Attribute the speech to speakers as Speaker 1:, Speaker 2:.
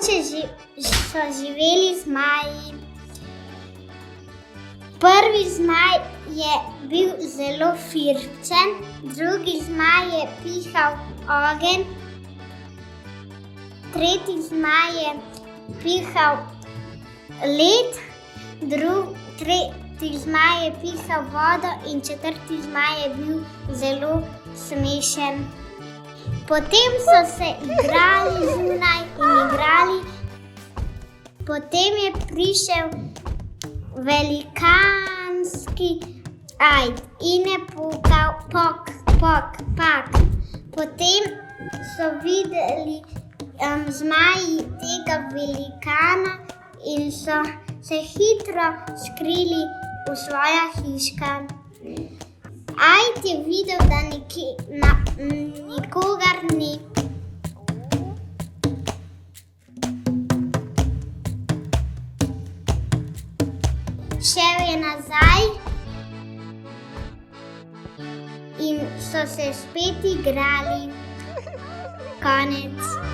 Speaker 1: so živeli zmaji. Prvi zmaj je bil zelo firčen, drugi zmaj je pihal ogenj, tretji zmaj je pihal led, tretji zmaj je pihal vodo in četrti zmaj je bil zelo smešen. Potem so se igrali zunaj in igrali. Potem je prišel velikanski ajd in je pokal pok. Potem so videli zmaji tega velikana in so se hitro skrili v svoja hiška. Ajd je videl, da nikogar ni. Šel je nazaj in so se spet igrali. Konec.